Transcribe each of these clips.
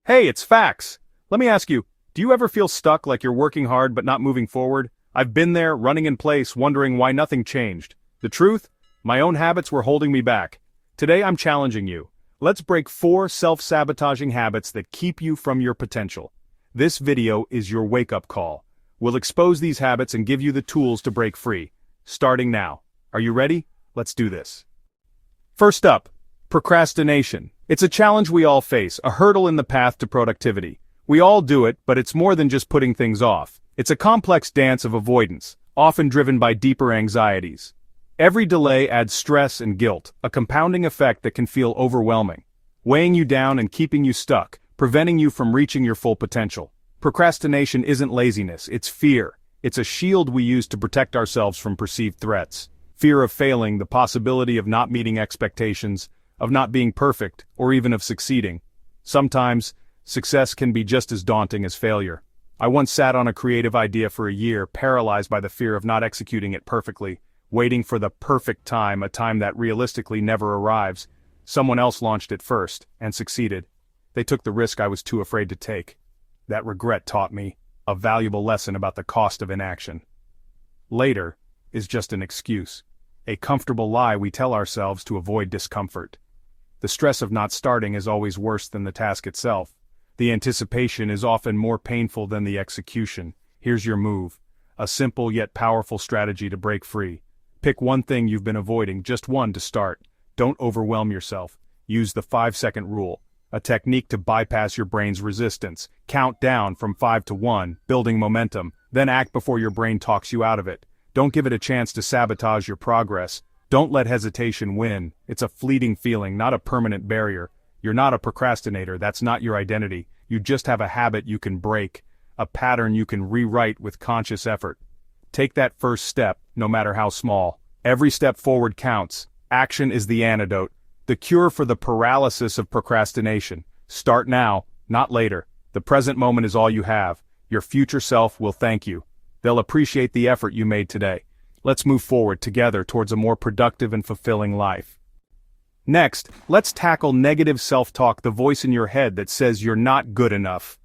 Hey, it's Fax. Let me ask you, do you ever feel stuck like you're working hard but not moving forward? I've been there, running in place, wondering why nothing changed. The truth? My own habits were holding me back. Today I'm challenging you. Let's break 4 self-sabotaging habits that keep you from your potential. This video is your wake-up call. We'll expose these habits and give you the tools to break free. Starting now. Are you ready? Let's do this. First up, procrastination. It's a challenge we all face, a hurdle in the path to productivity. We all do it, but it's more than just putting things off. It's a complex dance of avoidance, often driven by deeper anxieties. Every delay adds stress and guilt, a compounding effect that can feel overwhelming, weighing you down and keeping you stuck, preventing you from reaching your full potential. Procrastination isn't laziness, it's fear. It's a shield we use to protect ourselves from perceived threats. Fear of failing, the possibility of not meeting expectations, of not being perfect, or even of succeeding. Sometimes, success can be just as daunting as failure. I once sat on a creative idea for a year, paralyzed by the fear of not executing it perfectly, waiting for the perfect time, a time that realistically never arrives. Someone else launched it first, and succeeded. They took the risk I was too afraid to take. That regret taught me a valuable lesson about the cost of inaction. Later is just an excuse, a comfortable lie we tell ourselves to avoid discomfort. The stress of not starting is always worse than the task itself. The anticipation is often more painful than the execution. Here's your move. A simple yet powerful strategy to break free. Pick one thing you've been avoiding, just one to start. Don't overwhelm yourself. Use the 5-second rule, a technique to bypass your brain's resistance. Count down from 5 to 1, building momentum, then act before your brain talks you out of it. Don't give it a chance to sabotage your progress. Don't let hesitation win. It's a fleeting feeling, not a permanent barrier. You're not a procrastinator, that's not your identity. You just have a habit you can break, a pattern you can rewrite with conscious effort. Take that first step, no matter how small. Every step forward counts. Action is the antidote, the cure for the paralysis of procrastination. Start now, not later. The present moment is all you have. Your future self will thank you. They'll appreciate the effort you made today. Let's move forward together towards a more productive and fulfilling life. Next, let's tackle negative self-talk, the voice in your head that says you're not good enough.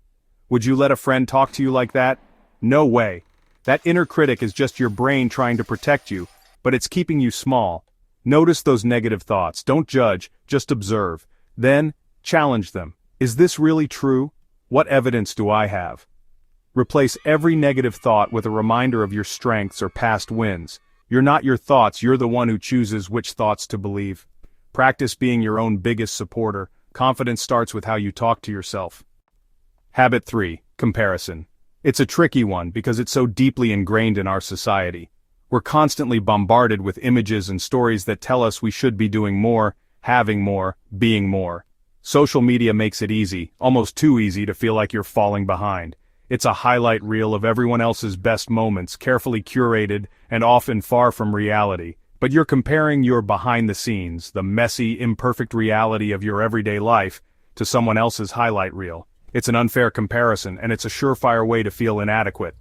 Would you let a friend talk to you like that? No way. That inner critic is just your brain trying to protect you, but it's keeping you small. Notice those negative thoughts, don't judge, just observe. Then, challenge them. Is this really true? What evidence do I have? Replace every negative thought with a reminder of your strengths or past wins. You're not your thoughts, you're the one who chooses which thoughts to believe. Practice being your own biggest supporter. Confidence starts with how you talk to yourself. Habit 3, comparison. It's a tricky one because it's so deeply ingrained in our society. We're constantly bombarded with images and stories that tell us we should be doing more, having more, being more. Social media makes it easy, almost too easy, to feel like you're falling behind. It's a highlight reel of everyone else's best moments, carefully curated and often far from reality. But you're comparing your behind the scenes, the messy, imperfect reality of your everyday life, to someone else's highlight reel. It's an unfair comparison, and it's a surefire way to feel inadequate.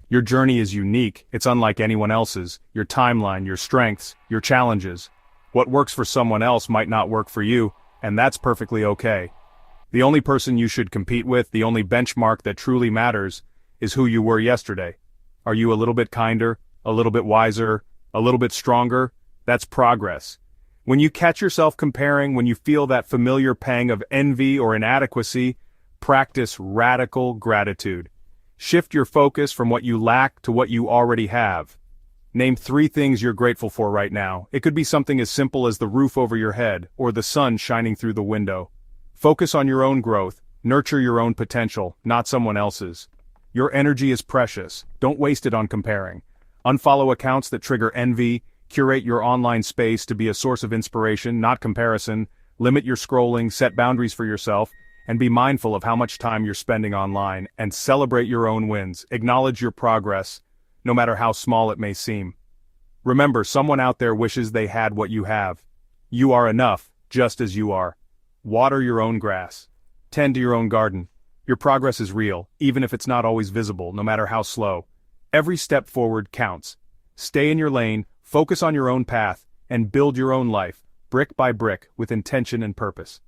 Your journey is unique, it's unlike anyone else's. Your timeline, your strengths, your challenges. What works for someone else might not work for you, and that's perfectly okay. The only person you should compete with, the only benchmark that truly matters, is who you were yesterday. Are you a little bit kinder, a little bit wiser, a little bit stronger? That's progress. When you catch yourself comparing, when you feel that familiar pang of envy or inadequacy, practice radical gratitude. Shift your focus from what you lack to what you already have. Name 3 things you're grateful for right now. It could be something as simple as the roof over your head, or the sun shining through the window. Focus on your own growth, nurture your own potential, not someone else's. Your energy is precious, don't waste it on comparing. Unfollow accounts that trigger envy, curate your online space to be a source of inspiration, not comparison, limit your scrolling, set boundaries for yourself, and be mindful of how much time you're spending online, and celebrate your own wins, acknowledge your progress, no matter how small it may seem. Remember, someone out there wishes they had what you have. You are enough, just as you are. Water your own grass. Tend to your own garden. Your progress is real, even if it's not always visible, no matter how slow. Every step forward counts. Stay in your lane, focus on your own path, and build your own life, brick by brick, with intention and purpose.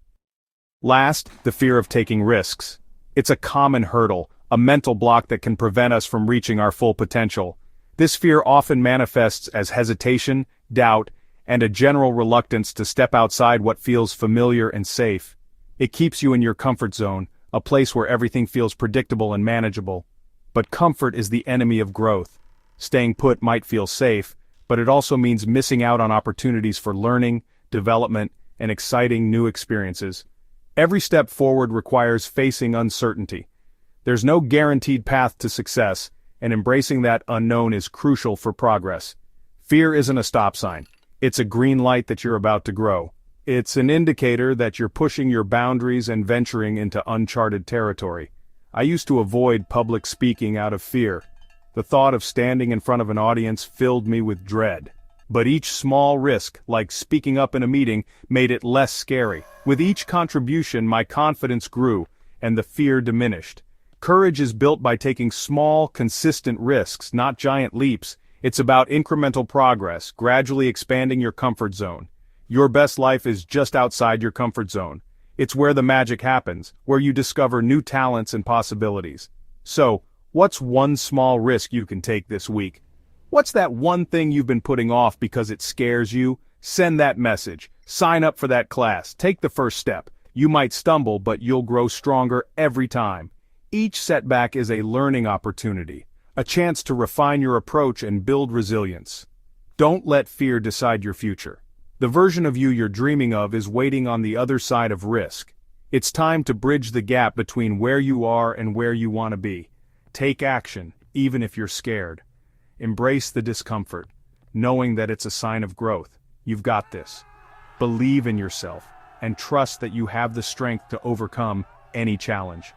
Last, the fear of taking risks. It's a common hurdle, a mental block that can prevent us from reaching our full potential. This fear often manifests as hesitation, doubt, and a general reluctance to step outside what feels familiar and safe. It keeps you in your comfort zone, a place where everything feels predictable and manageable. But comfort is the enemy of growth. Staying put might feel safe, but it also means missing out on opportunities for learning, development, and exciting new experiences. Every step forward requires facing uncertainty. There's no guaranteed path to success, and embracing that unknown is crucial for progress. Fear isn't a stop sign. It's a green light that you're about to grow. It's an indicator that you're pushing your boundaries and venturing into uncharted territory. I used to avoid public speaking out of fear. The thought of standing in front of an audience filled me with dread. But each small risk, like speaking up in a meeting, made it less scary. With each contribution, my confidence grew, and the fear diminished. Courage is built by taking small, consistent risks, not giant leaps. It's about incremental progress, gradually expanding your comfort zone. Your best life is just outside your comfort zone. It's where the magic happens, where you discover new talents and possibilities. So, what's one small risk you can take this week? What's that one thing you've been putting off because it scares you? Send that message. Sign up for that class. Take the first step. You might stumble, but you'll grow stronger every time. Each setback is a learning opportunity, a chance to refine your approach and build resilience. Don't let fear decide your future. The version of you you're dreaming of is waiting on the other side of risk. It's time to bridge the gap between where you are and where you want to be. Take action, even if you're scared. Embrace the discomfort, knowing that it's a sign of growth. You've got this. Believe in yourself, and trust that you have the strength to overcome any challenge.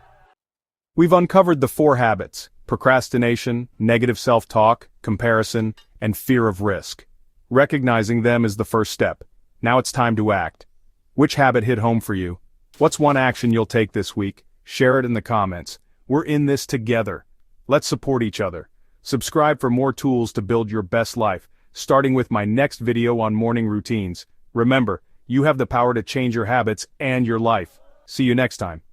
We've uncovered the 4 habits: procrastination, negative self-talk, comparison, and fear of risk. Recognizing them is the first step. Now it's time to act. Which habit hit home for you? What's one action you'll take this week? Share it in the comments. We're in this together. Let's support each other. Subscribe for more tools to build your best life, starting with my next video on morning routines. Remember, you have the power to change your habits and your life. See you next time.